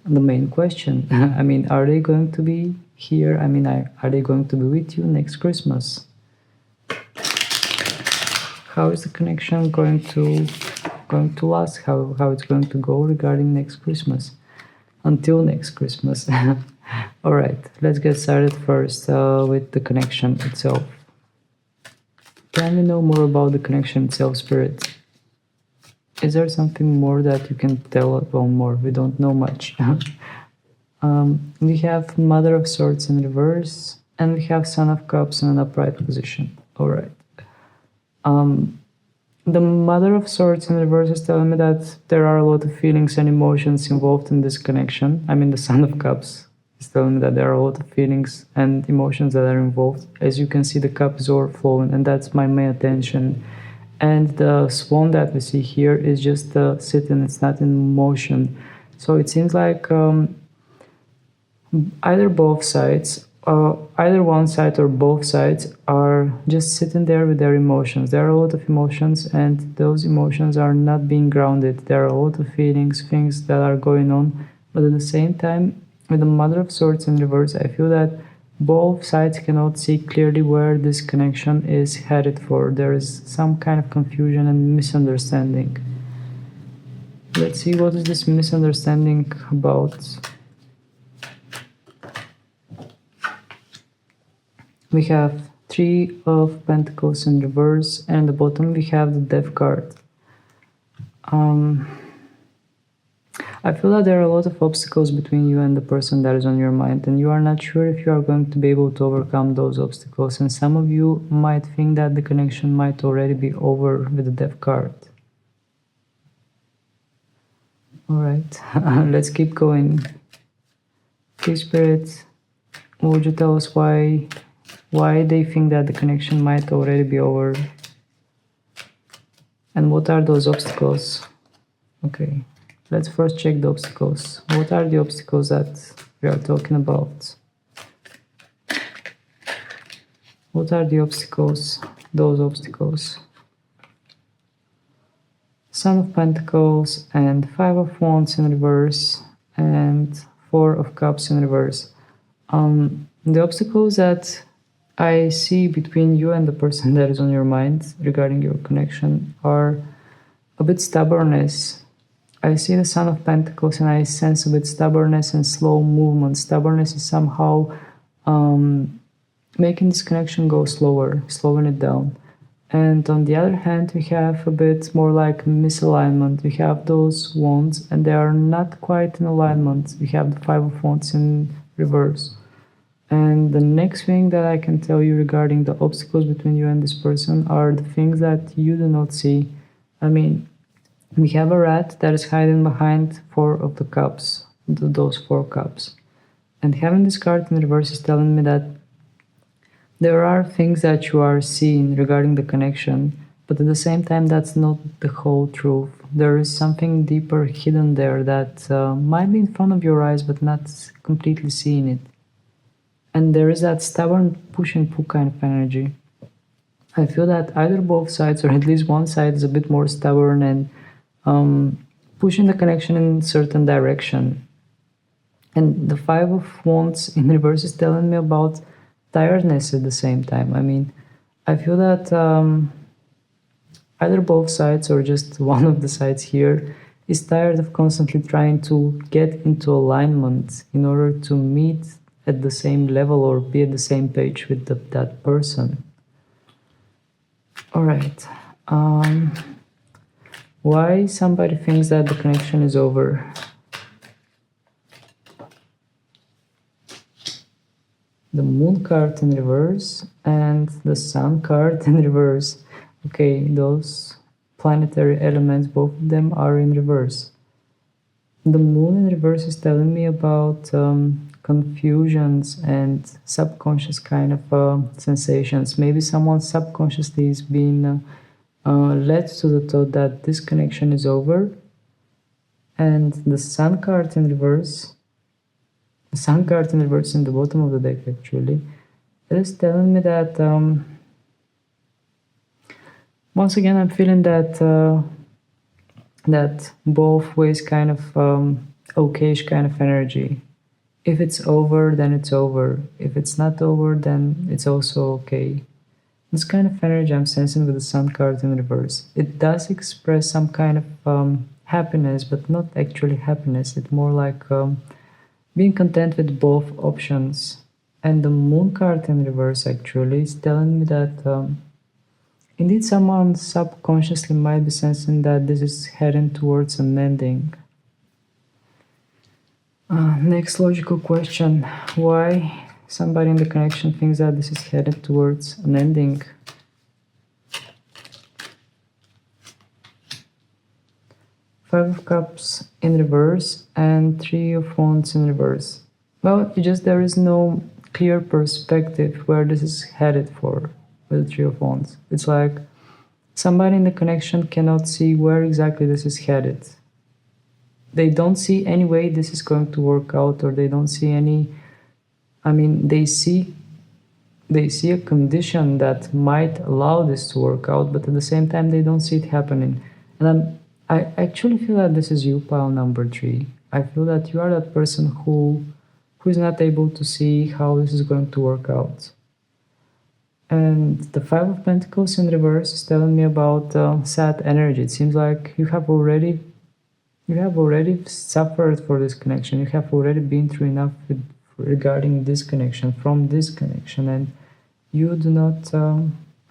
the main question. I mean, are they going to be here? I mean, are they going to be with you next Christmas? How is the connection going to last? How it's going to go regarding next Christmas? Until next Christmas. Alright, let's get started first with the connection itself. Can we know more about the connection itself, Spirit? Is there something more that you can tell about more? We don't know much. We have Mother of Swords in reverse, and we have Son of Cups in an upright position. Alright. The Mother of Swords in reverse is telling me that there are a lot of feelings and emotions involved in this connection. I mean, the Son of Cups It's telling me that there are a lot of feelings and emotions that are involved. As you can see, the cup is overflowing, and that's my main attention. And the swan that we see here is just sitting, it's not in motion. So it seems like either both sides, either one side or both sides are just sitting there with their emotions. There are a lot of emotions, and those emotions are not being grounded. There are a lot of feelings, things that are going on, but at the same time, with the Mother of Swords in reverse, I feel that both sides cannot see clearly where this connection is headed for. There is some kind of confusion and misunderstanding. Let's see what is this misunderstanding about. We have Three of Pentacles in reverse, and at the bottom we have the Death card. I feel that there are a lot of obstacles between you and the person that is on your mind, and you are not sure if you are going to be able to overcome those obstacles. And some of you might think that the connection might already be over with the Death card. Alright, let's keep going. Please, Spirit, would you tell us why they think that the connection might already be over? And what are those obstacles? Okay. Let's first check the obstacles. What are the obstacles that we are talking about? What are the obstacles? Those obstacles. Son of Pentacles and Five of Wands in reverse and Four of Cups in reverse. The obstacles that I see between you and the person that is on your mind regarding your connection are a bit stubbornness. I see the Son of Pentacles and I sense a bit stubbornness and slow movement. Stubbornness is somehow making this connection go slower, slowing it down. And on the other hand, we have a bit more like misalignment. We have those wands and they are not quite in alignment. We have the Five of Wands in reverse. And the next thing that I can tell you regarding the obstacles between you and this person are the things that you do not see. I mean, we have a rat that is hiding behind Four of the Cups, those Four Cups. And having this card in reverse is telling me that there are things that you are seeing regarding the connection, but at the same time, that's not the whole truth. There is something deeper hidden there that might be in front of your eyes, but not completely seeing it. And there is that stubborn push and pull kind of energy. I feel that either both sides, or at least one side, is a bit more stubborn and pushing the connection in a certain direction. And the Five of Wands in reverse is telling me about tiredness at the same time. I mean, I feel that either both sides or just one of the sides here is tired of constantly trying to get into alignment in order to meet at the same level or be at the same page with that person. All right. Why somebody thinks that the connection is over? The Moon card in reverse and the Sun card in reverse. Okay, those planetary elements, both of them are in reverse. The Moon in reverse is telling me about confusions and subconscious kind of sensations. Maybe someone subconsciously is being led to the thought that this connection is over. And the Sun card in reverse, the Sun card in reverse in the bottom of the deck actually, it is telling me that once again I'm feeling that that both ways kind of okayish kind of energy. If it's over, then it's over. If it's not over, then it's also okay. This kind of energy I'm sensing with the Sun card in reverse. It does express some kind of happiness, but not actually happiness. It's more like being content with both options. And the Moon card in reverse actually is telling me that indeed someone subconsciously might be sensing that this is heading towards an ending. Next logical question. Why somebody in the connection thinks that this is headed towards an ending? Five of Cups in reverse and Three of Wands in reverse. Well, it just there is no clear perspective where this is headed for with the Three of Wands. It's like somebody in the connection cannot see where exactly this is headed. They don't see any way this is going to work out, or they don't see any, I mean, they see a condition that might allow this to work out, but at the same time they don't see it happening. And I actually feel that this is you, pile number 3. I feel that you are that person who is not able to see how this is going to work out. And the Five of Pentacles in reverse is telling me about sad energy. It seems like you have already suffered for this connection. You have already been through enough regarding this connection, from this connection, and you do not,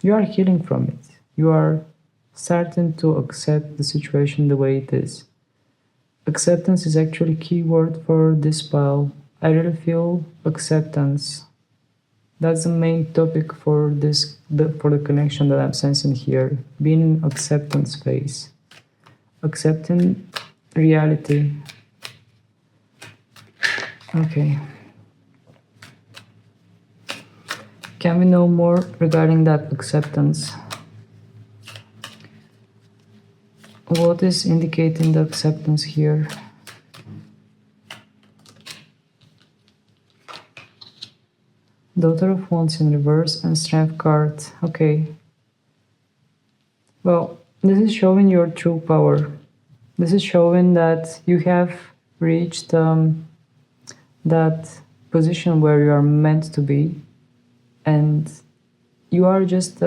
you are healing from it. You are starting to accept the situation the way it is. Acceptance is actually key word for this pile. I really feel acceptance. That's the main topic for this, for the connection that I'm sensing here. Being in acceptance phase. Accepting reality. Okay. Can we know more regarding that acceptance? What is indicating the acceptance here? Daughter of Wands in reverse and Strength card. Okay. Well, this is showing your true power. This is showing that you have reached that position where you are meant to be, and you are just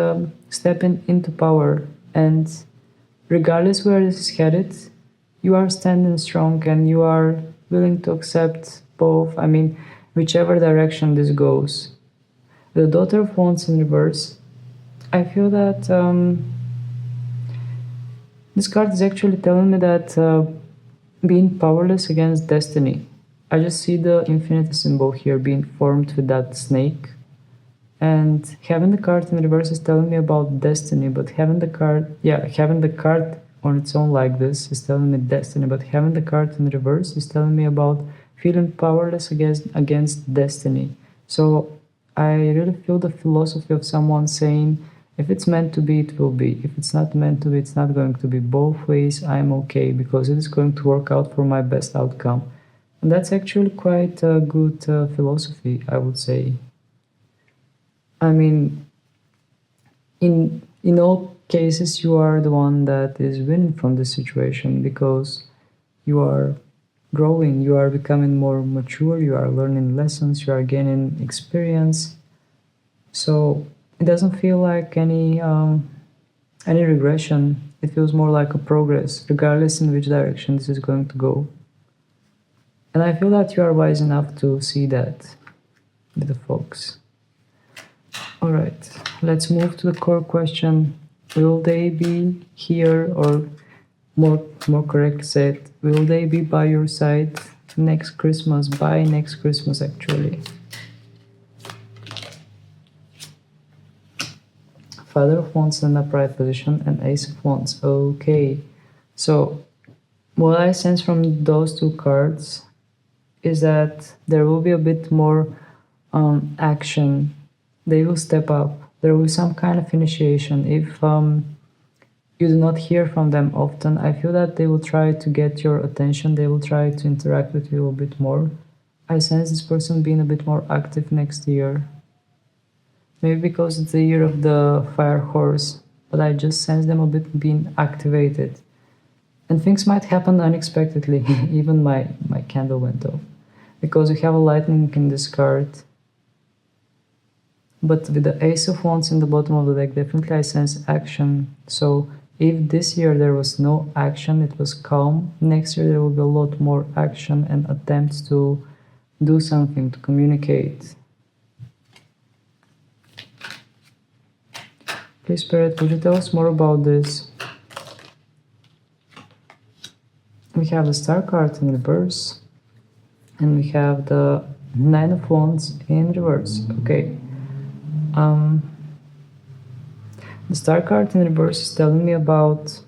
stepping into power, and regardless where this is headed, you are standing strong and you are willing to accept both, I mean, whichever direction this goes. The Daughter of Wands in reverse, I feel that this card is actually telling me that being powerless against destiny. I just see the infinity symbol here being formed with that snake. And having the card in reverse is telling me about destiny, but having the card on its own like this is telling me destiny, but having the card in reverse is telling me about feeling powerless against destiny. So I really feel the philosophy of someone saying, if it's meant to be, it will be. If it's not meant to be, it's not going to be. Both ways, I'm okay, because it is going to work out for my best outcome. And that's actually quite a good philosophy, I would say. I mean, in all cases, you are the one that is winning from this situation, because you are growing, you are becoming more mature, you are learning lessons, you are gaining experience. So it doesn't feel like any regression. It feels more like a progress, regardless in which direction this is going to go. And I feel that you are wise enough to see that with the folks. Alright, let's move to the core question. Will they be here, or more correct said, will they be by your side next Christmas, by next Christmas actually? Father of Wands in upright position and Ace of Wands. Okay, so what I sense from those two cards is that there will be a bit more action. They will step up. There will be some kind of initiation. If you do not hear from them often, I feel that they will try to get your attention. They will try to interact with you a bit more. I sense this person being a bit more active next year. Maybe because it's the year of the fire horse, but I just sense them a bit being activated. And things might happen unexpectedly. Even my candle went off. Because we have a lightning in this card. But with the Ace of Wands in the bottom of the deck, definitely I sense action. So if this year there was no action, it was calm, next year there will be a lot more action and attempts to do something, to communicate. Please, Spirit, would you tell us more about this? We have the Star card in reverse, and we have the Nine of Wands in reverse. Okay. The Star card in reverse is telling me about,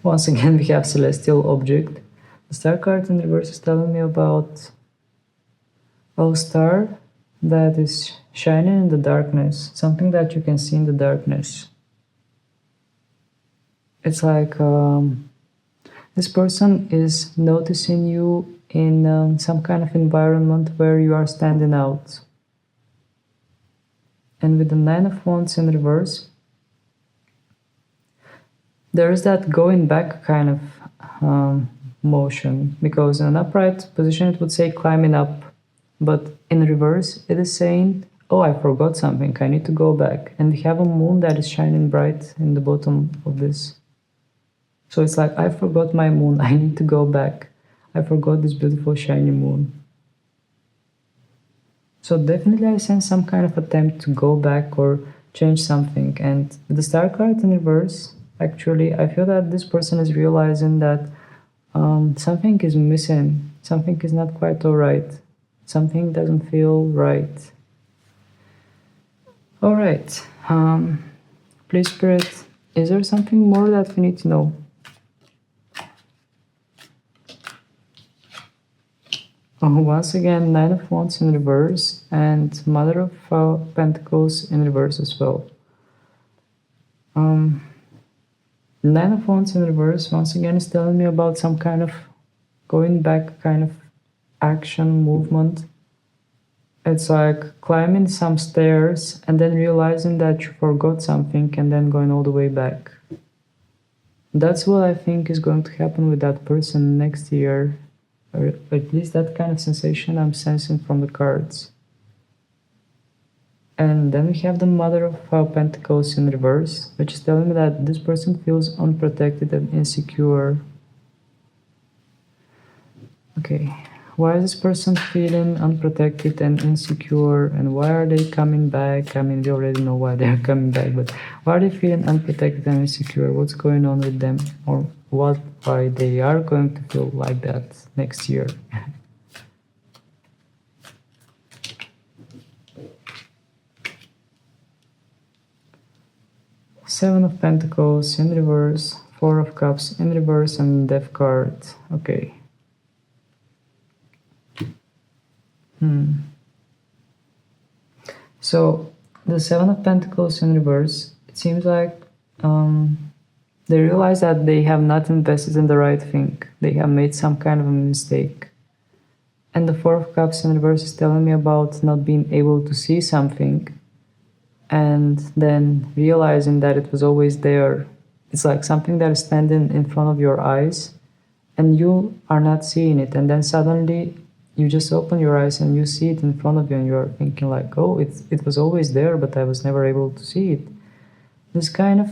once again we have Celestial Object. The Star card in reverse is telling me about Well, star that is shining in the darkness, something that you can see in the darkness. It's like this person is noticing you in some kind of environment where you are standing out. And with the Nine of Wands in reverse, there is that going back kind of motion, because in an upright position it would say climbing up, but in reverse it is saying, oh, I forgot something, I need to go back. And we have a moon that is shining bright in the bottom of this. So it's like, I forgot my moon, I need to go back. I forgot this beautiful shiny moon. So definitely I sense some kind of attempt to go back or change something. And the star card in reverse, actually, I feel that this person is realizing that something is missing, something is not quite all right, something doesn't feel right. All right, please, Spirit, is there something more that we need to know? Once again, Nine of Wands in reverse and Mother of Pentacles in reverse as well. Nine of Wands in reverse, once again, is telling me about some kind of going back kind of action, movement. It's like climbing some stairs and then realizing that you forgot something and then going all the way back. That's what I think is going to happen with that person next year. Or at least that kind of sensation I'm sensing from the cards. And then we have the Mother of Pentacles in reverse, which is telling me that this person feels unprotected and insecure. Okay, why is this person feeling unprotected and insecure, and why are they coming back? I mean, we already know why they're coming back, but why are they feeling unprotected and insecure? What's going on with them? Or why they are going to feel like that next year? Seven of Pentacles in reverse, Four of Cups in reverse, and Death card. Okay. So the Seven of Pentacles in reverse, it seems like they realize that they have not invested in the right thing. They have made some kind of a mistake. And the Four of Cups in reverse is telling me about not being able to see something and then realizing that it was always there. It's like something that is standing in front of your eyes and you are not seeing it, and then suddenly you just open your eyes and you see it in front of you and you're thinking like, oh, it was always there, but I was never able to see it. This kind of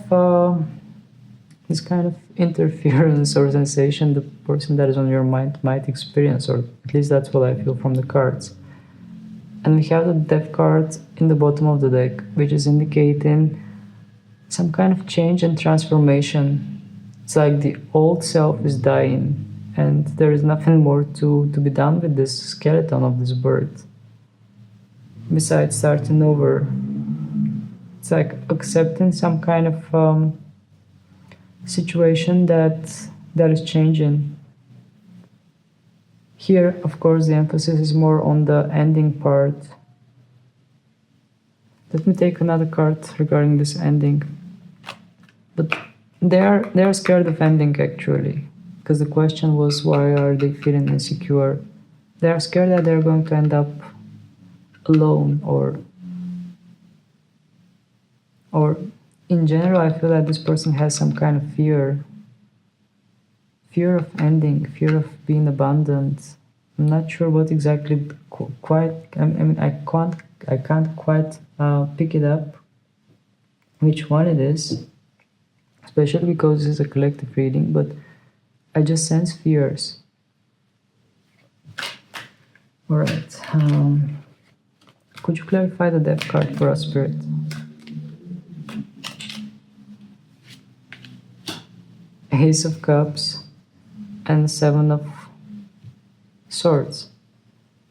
interference or sensation the person that is on your mind might experience, or at least that's what I feel from the cards. And we have the Death card in the bottom of the deck, which is indicating some kind of change and transformation. It's like the old self is dying and there is nothing more to be done with this skeleton of this bird besides starting over. It's like accepting some kind of situation that is changing. Here, of course, the emphasis is more on the ending part. Let me take another card regarding this ending. But they are scared of ending, actually, because the question was, why are they feeling insecure? They are scared that they're going to end up alone, or in general, I feel that this person has some kind of fear of ending, fear of being abandoned. I'm not sure what exactly quite. I mean, I can't quite pick it up which one it is, especially because this is a collective reading. But I just sense fears. All right. Could you clarify the Death card for us, Spirit? Ace of Cups and Seven of Swords.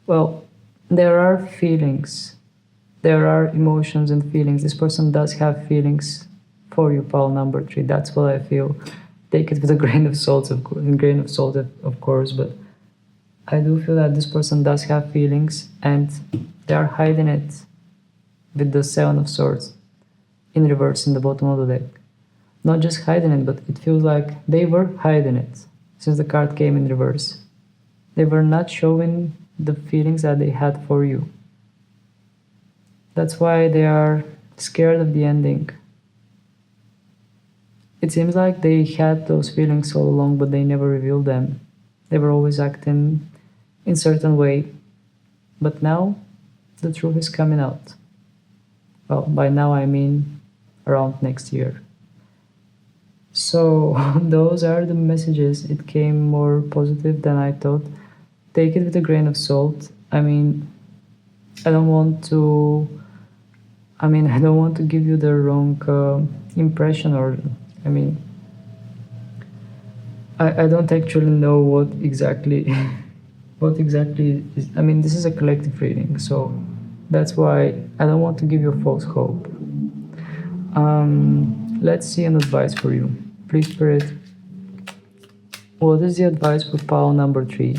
Well, there are feelings, there are emotions and feelings. This person does have feelings for you, pile number 3. That's what I feel. Take it with a grain of salt, of course, but I do feel that this person does have feelings and they are hiding it with the Seven of Swords in reverse in the bottom of the deck. Not just hiding it, but it feels like they were hiding it since the card came in reverse. They were not showing the feelings that they had for you. That's why they are scared of the ending. It seems like they had those feelings all along, but they never revealed them. They were always acting in a certain way. But now, the truth is coming out. Well, by now I mean around next year. So, those are the messages. It came more positive than I thought. Take it with a grain of salt. I don't want to give you the wrong impression, or I don't actually know what exactly is. This is a collective reading, so that's why I don't want to give you a false hope. Let's see an advice for you. Please, Spirit, what is the advice for pile number 3?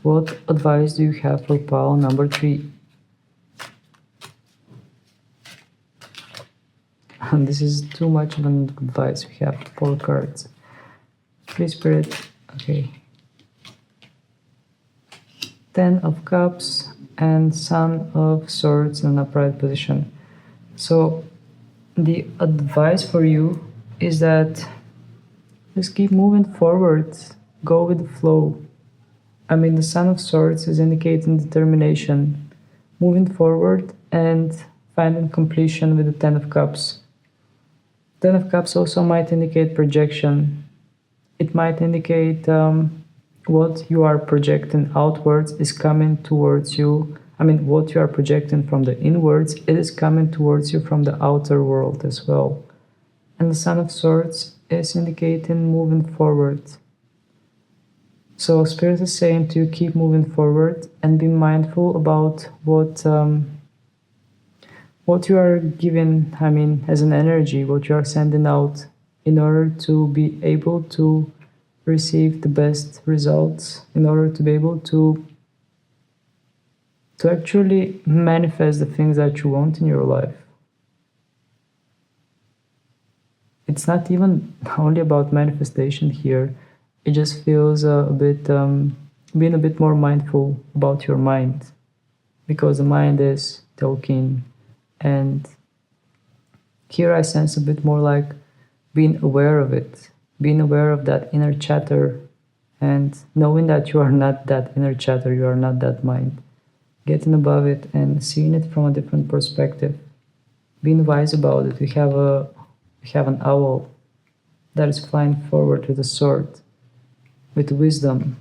What advice do you have for pile number 3? And this is too much of an advice. We have 4 cards. Please, Spirit. Okay. 10 of Cups and Sun of Swords in an upright position. So the advice for you is that just keep moving forward. Go with the flow. The Sun of Swords is indicating determination, moving forward and finding completion with the 10 of Cups. 10 of Cups also might indicate projection. It might indicate what you are projecting outwards is coming towards you. What you are projecting from the inwards, it is coming towards you from the outer world as well. And the Sun of Swords is indicating moving forward. So Spirit is saying to you, keep moving forward and be mindful about what you are giving, as an energy, what you are sending out in order to be able to receive the best results, in order to be able to actually manifest the things that you want in your life. It's not even only about manifestation here. It just feels being a bit more mindful about your mind, because the mind is talking, and here I sense a bit more like being aware of it, being aware of that inner chatter, and knowing that you are not that inner chatter, you are not that mind. Getting above it and seeing it from a different perspective. Being wise about it. We have an owl that is flying forward with a sword, with wisdom.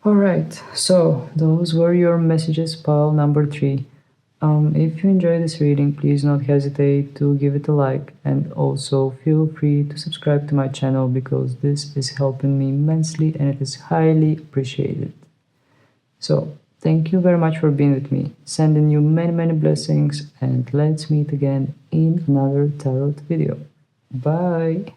Alright, so those were your messages, pile number 3. If you enjoyed this reading, please don't hesitate to give it a like, and also feel free to subscribe to my channel, because this is helping me immensely and it is highly appreciated. So, thank you very much for being with me. Sending you many blessings, and let's meet again in another tarot video. Bye!